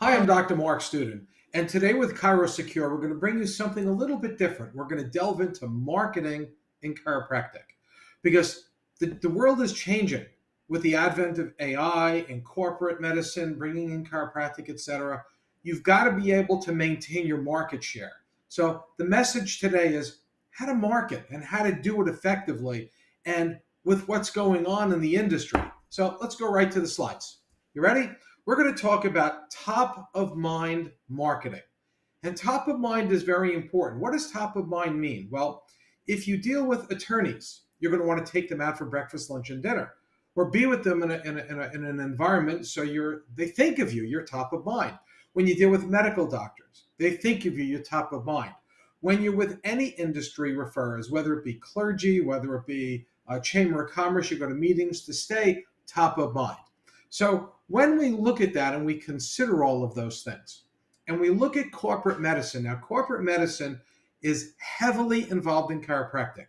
Hi, I'm Dr. Mark Student, and today with Chiro Secure, we're going to bring you something a little bit different. We're going to delve into marketing in chiropractic because the world is changing with the advent of AI and corporate medicine, bringing in chiropractic, etc. You've got to be able to maintain your market share. So the message today is how to market and how to do it effectively and with what's going on in the industry. So let's go right to the slides. You ready? We're going to talk about top of mind marketing. And top of mind is very important. What does top of mind mean? Well, if you deal with attorneys, you're going to want to take them out for breakfast, lunch, and dinner, or be with them in an environment so they think of you, you're top of mind. When you deal with medical doctors, they think of you, you're top of mind. When you're with any industry referrers, whether it be clergy, whether it be a chamber of commerce, you go to meetings to stay top of mind. So when we look at that and we consider all of those things, and we look at corporate medicine, now corporate medicine is heavily involved in chiropractic.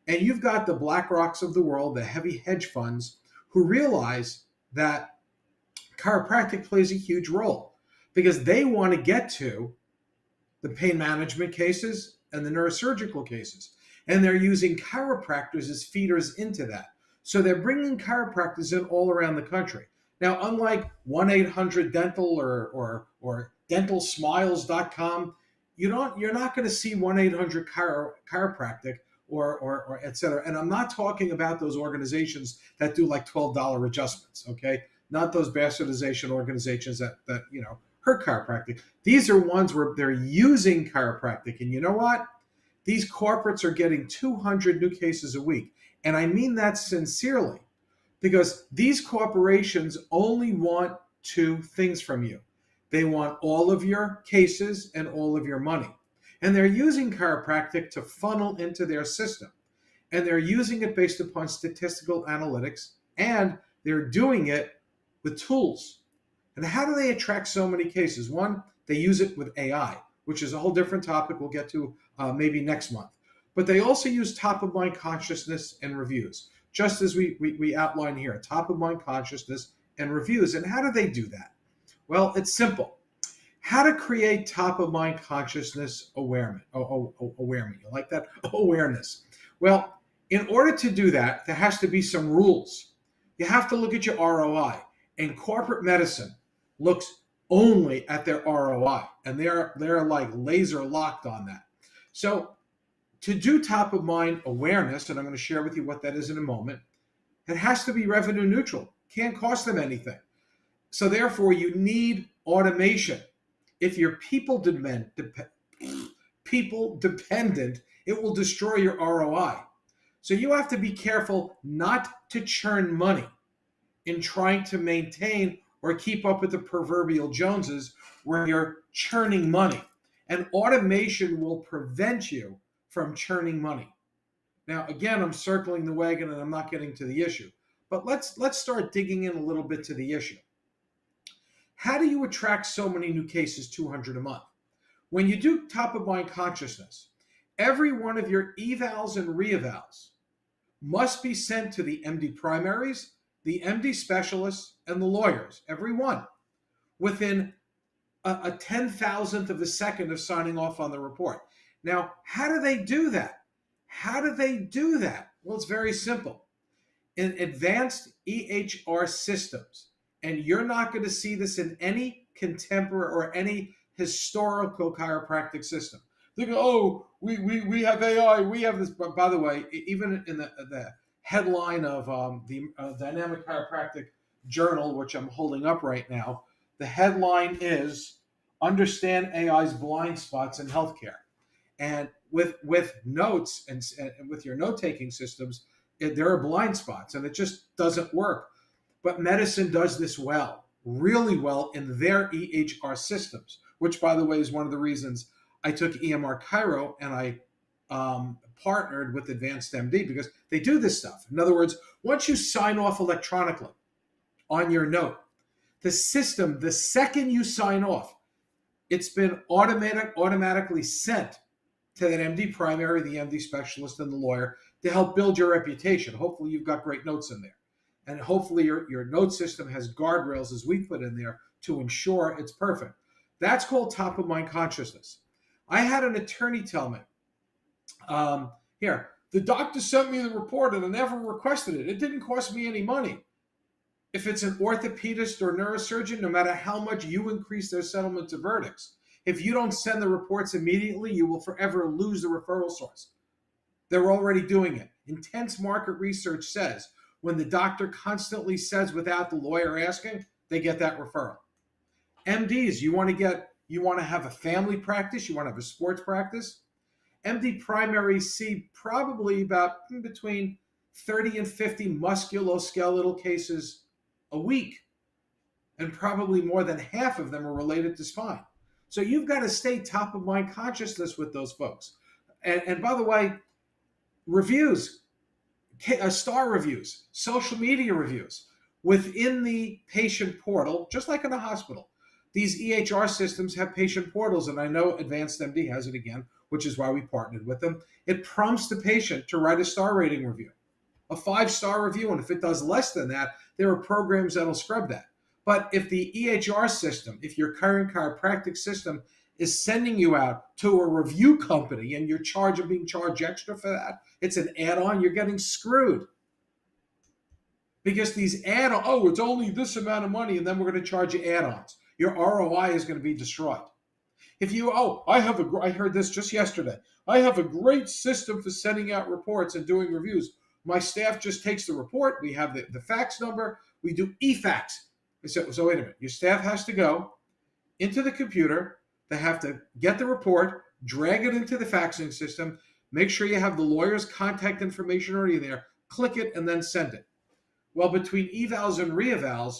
And you've got the BlackRocks of the world, the heavy hedge funds, who realize that chiropractic plays a huge role because they want to get to the pain management cases and the neurosurgical cases. And they're using chiropractors as feeders into that. So they're bringing chiropractors in all around the country. Now, unlike 1-800-DENTAL or dentalsmiles.com, you're not going to see 1-800-chiropractic or et cetera. And I'm not talking about those organizations that do like $12 adjustments, okay? Not those bastardization organizations that hurt chiropractic. These are ones where they're using chiropractic. And you know what? These corporates are getting 200 new cases a week. And I mean that sincerely because these corporations only want two things from you. They want all of your cases and all of your money. And they're using chiropractic to funnel into their system. And they're using it based upon statistical analytics. And they're doing it with tools. And how do they attract so many cases? One, they use it with AI, which is a whole different topic we'll get to maybe next month. But they also use top of mind consciousness and reviews, just as we outline here, top of mind consciousness and reviews. And how do they do that? Well, it's simple. How to create top of mind consciousness awareness. Awareness. You like that? Awareness. Well, in order to do that, there has to be some rules. You have to look at your ROI. And corporate medicine looks only at their ROI. And they're like laser locked on that. So to do top of mind awareness, and I'm going to share with you what that is in a moment, it has to be revenue neutral. Can't cost them anything. So therefore, you need automation. If you're people dependent, it will destroy your ROI. So you have to be careful not to churn money in trying to maintain or keep up with the proverbial Joneses where you're churning money. And automation will prevent you from churning money. Now, again, I'm circling the wagon and I'm not getting to the issue. But let's start digging in a little bit to the issue. How do you attract so many new cases, 200 a month? When you do top of mind consciousness, every one of your evals and reevals must be sent to the MD primaries, the MD specialists, and the lawyers, every one, within a 10,000th of a second of signing off on the report. Now, how do they do that? How do they do that? Well, it's very simple. In advanced EHR systems, and you're not going to see this in any contemporary or any historical chiropractic system. They go, oh, we have AI, we have this. But by the way, even in the headline of the Dynamic Chiropractic Journal, which I'm holding up right now, the headline is Understand AI's Blind Spots in Healthcare. And with notes and with your note-taking systems, there are blind spots, and it just doesn't work. But medicine does this well, really well in their EHR systems, which, by the way, is one of the reasons I took EMR Chiro and I partnered with Advanced MD because they do this stuff. In other words, once you sign off electronically on your note, the system, the second you sign off, it's been automatically sent to that MD primary, the MD specialist, and the lawyer to help build your reputation. Hopefully you've got great notes in there. And hopefully your note system has guardrails, as we put in there, to ensure it's perfect. That's called top of mind consciousness. I had an attorney tell me, here, the doctor sent me the report and I never requested it. It didn't cost me any money. If it's an orthopedist or neurosurgeon, no matter how much you increase their settlement to verdicts, if you don't send the reports immediately, you will forever lose the referral source. They're already doing it. Intense market research says when the doctor constantly says without the lawyer asking, they get that referral. MDs, you want to have a family practice, you want to have a sports practice. MD primaries see probably about between 30 and 50 musculoskeletal cases a week, and probably more than half of them are related to spine. So you've got to stay top of mind consciousness with those folks. And by the way, reviews, star reviews, social media reviews within the patient portal, just like in a hospital. These EHR systems have patient portals, and I know Advanced MD has it again, which is why we partnered with them. It prompts the patient to write a star rating review, a 5-star review, and if it does less than that, there are programs that'll scrub that. But if the EHR system, if your current chiropractic system is sending you out to a review company and you're being charged extra for that, it's an add-on, you're getting screwed. Because these add-ons, it's only this amount of money, and then we're going to charge you add-ons. Your ROI is going to be destroyed. If you, I heard this just yesterday. I have a great system for sending out reports and doing reviews. My staff just takes the report. We have the fax number. We do e-fax. So wait a minute. Your staff has to go into the computer. They have to get the report, drag it into the faxing system, make sure you have the lawyer's contact information already there, click it, and then send it. Well, between evals and reevals,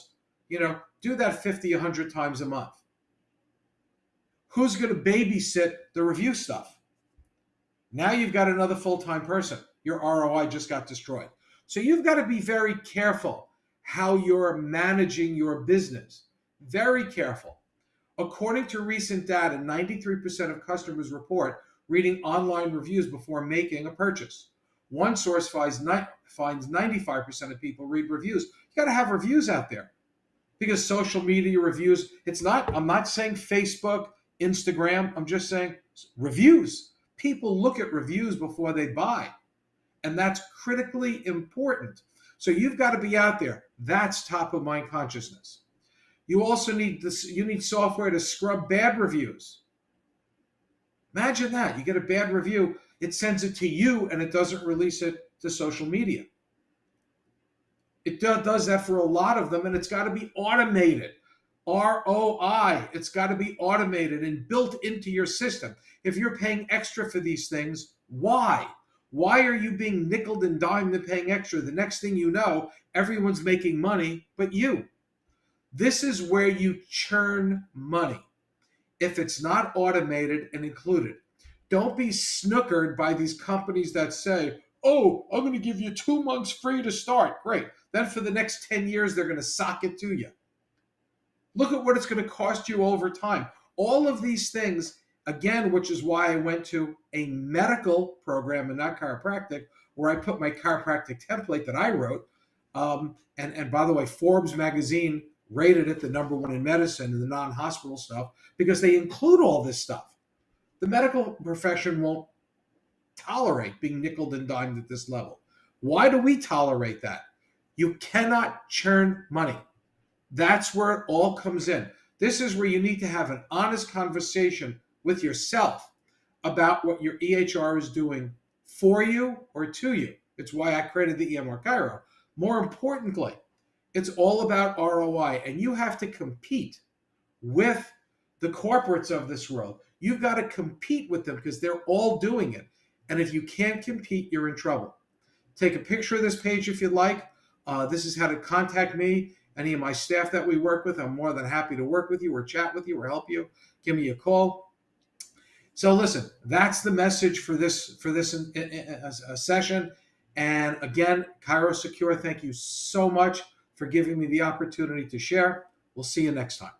do that 50, 100 times a month. Who's going to babysit the review stuff? Now you've got another full-time person. Your ROI just got destroyed. So you've got to be very careful how you're managing your business. Very careful. According to recent data, 93% of customers report reading online reviews before making a purchase. One source finds 95% of people read reviews. You got to have reviews out there, because social media reviews, I'm not saying Facebook, Instagram, I'm just saying reviews. People look at reviews before they buy, and that's critically important. So you've got to be out there. That's top of mind consciousness. You also need software to scrub bad reviews. Imagine that. You get a bad review, it sends it to you, and it doesn't release it to social media. It does that for a lot of them, and it's got to be automated. ROI, it's got to be automated and built into your system. If you're paying extra for these things, why? Why are you being nickeled and dimed and paying extra? The next thing you know, everyone's making money but you. This is where you churn money if it's not automated and included. Don't be snookered by these companies that say, I'm going to give you 2 months free to start. Great. Then for the next 10 years, they're going to sock it to you. Look at what it's going to cost you over time. All of these things, again, which is why I went to a medical program and not chiropractic, where I put my chiropractic template that I wrote. And by the way, Forbes magazine rated it the #1 in medicine and the non-hospital stuff, because they include all this stuff. The medical profession won't tolerate being nickeled and dimed at this level. Why do we tolerate that? You cannot churn money. That's where it all comes in. This is where you need to have an honest conversation with yourself about what your EHR is doing for you or to you. It's why I created the EMR Chiro. More importantly, it's all about ROI, and you have to compete with the corporates of this world. You've got to compete with them because they're all doing it. And if you can't compete, you're in trouble. Take a picture of this page if you'd like. This is how to contact me, any of my staff that we work with. I'm more than happy to work with you or chat with you or help you. Give me a call. So listen, that's the message for this session. And again, Chiro Secure, thank you so much for giving me the opportunity to share. We'll see you next time.